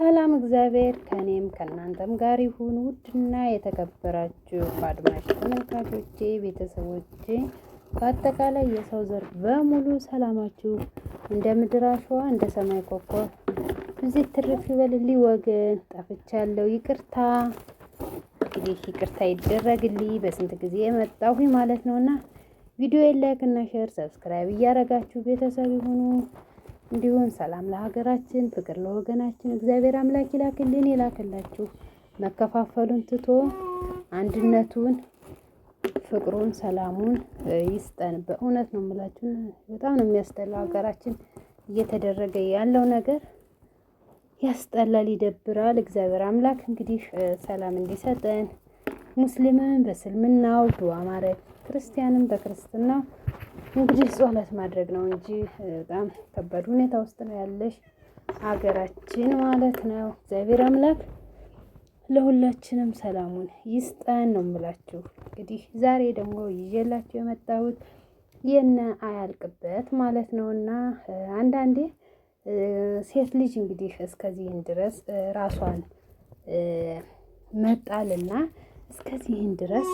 ሰላም እግዚአብሔር ከኔም ከእናንተም ጋር ይሁን። ውድና የተከበራችሁ አድማጭ ተመልካቾቼ፣ ቤተሰቦቼ፣ በአጠቃላይ የሰው ዘር በሙሉ ሰላማችሁ እንደ ምድር አሸዋ እንደ ሰማይ ኮከብ እዚህ ትርፍ ይበልልኝ። ወገን ጠፍቻለሁ፣ ይቅርታ። እንግዲህ ይቅርታ ይደረግልኝ በስንት ጊዜ የመጣሁኝ ማለት ነውና ቪዲዮ ላይክ እና ሼር ሰብስክራይብ እያደረጋችሁ ቤተሰብ ይሁኑ። እንዲሁም ሰላም ለሀገራችን፣ ፍቅር ለወገናችን እግዚአብሔር አምላክ ይላክልን ይላክላችሁ። መከፋፈሉን ትቶ አንድነቱን፣ ፍቅሩን፣ ሰላሙን ይስጠን። በእውነት ነው የምላችሁ። በጣም ነው የሚያስጠላው ሀገራችን እየተደረገ ያለው ነገር ያስጠላል፣ ይደብራል። እግዚአብሔር አምላክ እንግዲህ ሰላም እንዲሰጠን ሙስሊምን በእስልምናው ዱዓ ማድረግ፣ ክርስቲያንም በክርስትናው እንግዲህ ጸሎት ማድረግ ነው እንጂ በጣም ከባድ ሁኔታ ውስጥ ነው ያለሽ ሀገራችን ማለት ነው። እግዚአብሔር አምላክ ለሁላችንም ሰላሙን ይስጠን ነው የምላችሁ። እንግዲህ ዛሬ ደግሞ ይዤላችሁ የመጣሁት የነ አያልቅበት ማለት ነውና አንዳንዴ ሴት ልጅ እንግዲህ እስከዚህን ድረስ ራሷን መጣልና እስከዚህን ድረስ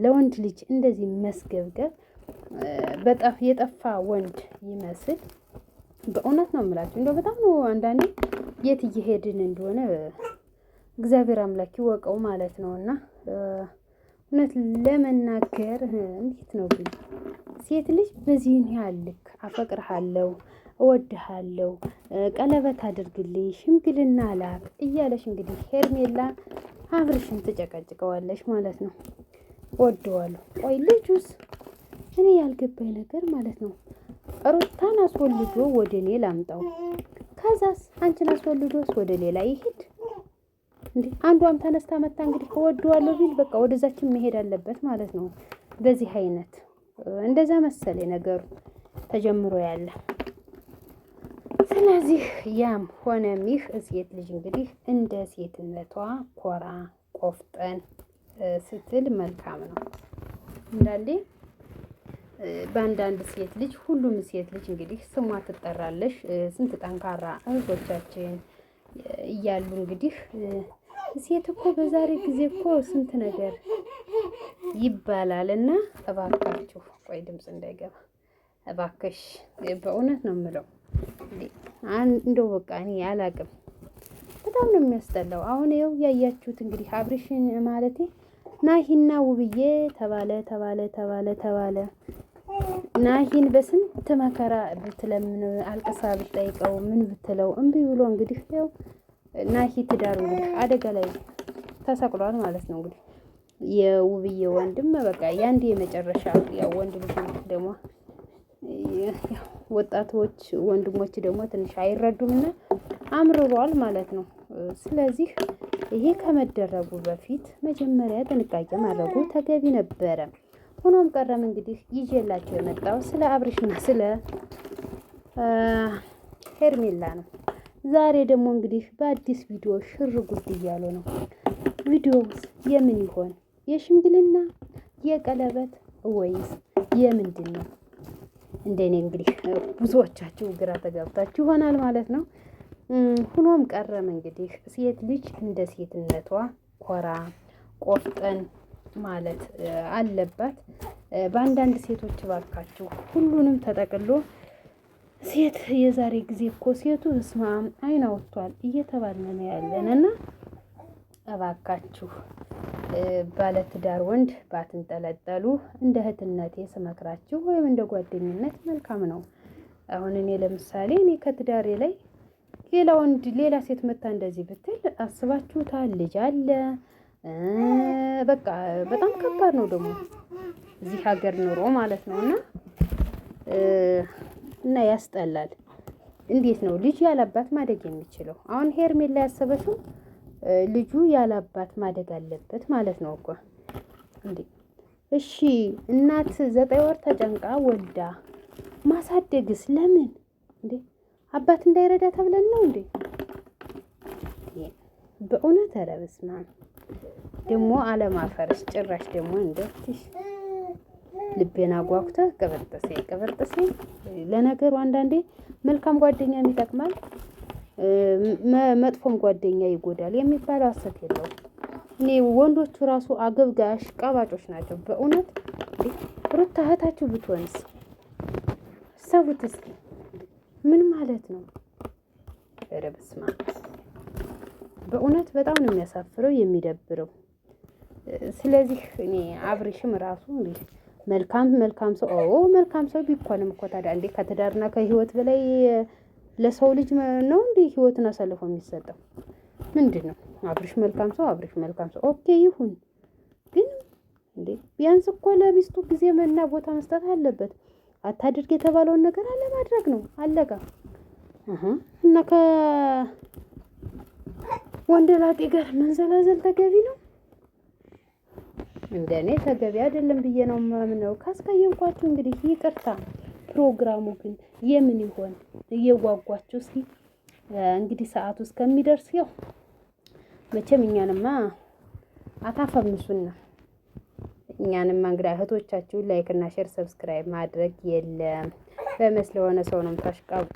ለወንድ ልጅ እንደዚህ መስገብገብ የጠፋ ወንድ ይመስል በእውነት ነው የምላችሁ። እንደው በጣም ነው አንዳንዴ የት እየሄድን እንደሆነ እግዚአብሔር አምላክ ይወቀው ማለት ነውና እውነት ለመናገር እንዴት ነው ግን ሴት ልጅ በዚህን ያህል ልክ አፈቅርሃለሁ፣ እወድሃለሁ፣ ቀለበት አድርግልኝ፣ ሽምግልና ላክ እያለሽ እንግዲህ ሄርሜላ አብርሽን ትጨቀጭቀዋለሽ ማለት ነው። ወደዋለሁ። ቆይ ልጁስ እኔ ያልገባኝ ነገር ማለት ነው ሩታን አስወልዶ ወደ እኔ ላምጣው፣ ከዛስ አንቺን አስወልዶስ ወደ ሌላ ይሄድ እንዴ? አንዷም ተነስታ መታ እንግዲህ እወደዋለሁ ቢል በቃ ወደዛችን መሄድ አለበት ማለት ነው። በዚህ አይነት እንደዛ መሰለ ነገሩ ተጀምሮ ያለ። ስለዚህ ያም ሆነም ይህ ሴት ልጅ እንግዲህ እንደ ሴትነቷ ኮራ ቆፍጠን ስትል መልካም ነው እንዳለ በአንዳንድ ሴት ልጅ ሁሉም ሴት ልጅ እንግዲህ ስሟ ትጠራለሽ። ስንት ጠንካራ እህቶቻችን እያሉ እንግዲህ ሴት እኮ በዛሬ ጊዜ እኮ ስንት ነገር ይባላል። እና እባካችሁ ቆይ ድምፅ እንዳይገባ እባክሽ፣ በእውነት ነው የምለው እንደው በቃ እኔ አላቅም። በጣም ነው የሚያስጠላው። አሁን ይኸው ያያችሁት እንግዲህ አብርሽን ማለቴ ናሂና ውብዬ ተባለ ናሂን በስንት መከራ ብትለምን አልቅሳ ብትጠይቀው ምን ብትለው እምቢ ብሎ እንግዲህ ያው ናሂ ትዳሩ እንግዲህ አደጋ ላይ ተሰቅሏል ማለት ነው። እንግዲህ የውብዬ ወንድም በቃ ያንዴ የመጨረሻ ያው ወንድ ልጅ ደግሞ ወጣቶች ወንድሞች ደግሞ ትንሽ አይረዱምና አምርሯል ማለት ነው። ስለዚህ ይሄ ከመደረጉ በፊት መጀመሪያ ጥንቃቄ ማድረጉ ተገቢ ነበረ። ሆኖም ቀረም እንግዲህ ይዤላችሁ የመጣው ስለ አብርሽና ስለ ሄርሜላ ነው። ዛሬ ደግሞ እንግዲህ በአዲስ ቪዲዮ ሽር ጉድ እያሉ ነው። ቪዲዮውስ የምን ይሆን? የሽምግልና የቀለበት ወይስ የምንድን ነው? እንደኔ እንግዲህ ብዙዎቻችሁ ግራ ተጋብታችሁ ይሆናል ማለት ነው። ሆኖም ቀረም እንግዲህ ሴት ልጅ እንደ ሴትነቷ ኮራ ቆፍጠን ማለት አለባት። በአንዳንድ ሴቶች እባካችሁ ሁሉንም ተጠቅሎ ሴት የዛሬ ጊዜ እኮ ሴቱ እስማም አይን አውጥቷል እየተባልን ነው ያለንና እባካችሁ ባለትዳር ወንድ ባትንጠለጠሉ እንደ እህትነቴ ስመክራችሁ ወይም እንደ ጓደኝነት መልካም ነው። አሁን እኔ ለምሳሌ እኔ ከትዳሬ ላይ ሌላ ወንድ ሌላ ሴት መታ እንደዚህ ብትል አስባችሁታል? ልጅ አለ። በቃ በጣም ከባድ ነው ደግሞ እዚህ ሀገር ኑሮ ማለት ነው። እና ያስጠላል። እንዴት ነው ልጅ ያላባት ማደግ የሚችለው? አሁን ሄርሜላ ያሰበችው ልጁ ያላባት ማደግ አለበት ማለት ነው እኮ እንዴ። እሺ እናት 9 ወር ተጨንቃ ወልዳ ማሳደግስ ለምን እንዴ? አባት እንዳይረዳ ተብለን ነው እንዴ? በእውነት ኧረ በስመ አብ ደግሞ አለማፈርስ ጭራሽ ደግሞ እንደትሽ ልቤና ጓጉተህ ቅብርጥሴ። ለነገሩ አንዳንዴ መልካም ጓደኛም ይጠቅማል። መጥፎም ጓደኛ ይጎዳል የሚባለው ሐሰት የለውም። እኔ ወንዶቹ ራሱ አገብጋሽ ቀባጮች ናቸው በእውነት። ሩታ እህታችሁ ብትሆንስ? ሰቡት እስኪ ምን ማለት ነው? ኧረ በስመ አብ በእውነት በጣም ነው የሚያሳፍረው የሚደብረው። ስለዚህ እኔ አብርሽም ራሱ መልካም ሰው ቢኮንም እኮ ታዲያ እንዴ ከትዳርና ከህይወት በላይ ለሰው ልጅ ነው እንዴ ህይወትን አሳልፎ የሚሰጠው? ምንድነው? አብርሽ መልካም ሰው ኦኬ ይሁን፣ ግን እንዴ ቢያንስ እኮ ለሚስቱ ጊዜ እና ቦታ መስጠት አለበት። አታድርግ የተባለውን ነገር አለማድረግ ነው አለቀ። እና ከወንደላጤ ጋር መንዘላዘል ተገቢ ነው? እንደኔ ተገቢ አይደለም ብዬ ነው የማምነው። ካስቀየምኳችሁ እንግዲህ ይቅርታ። ፕሮግራሙ ግን የምን ይሆን እየጓጓችሁ እስኪ እንግዲህ ሰዓቱ እስከሚደርስ ያው መቼም እኛንማ አታፈምሱና እኛንማ እንግዲህ እህቶቻችሁን ላይክ እና ሼር ሰብስክራይብ ማድረግ የለም። በመስለ የሆነ ሰው ነው የምታሽቃብጡ።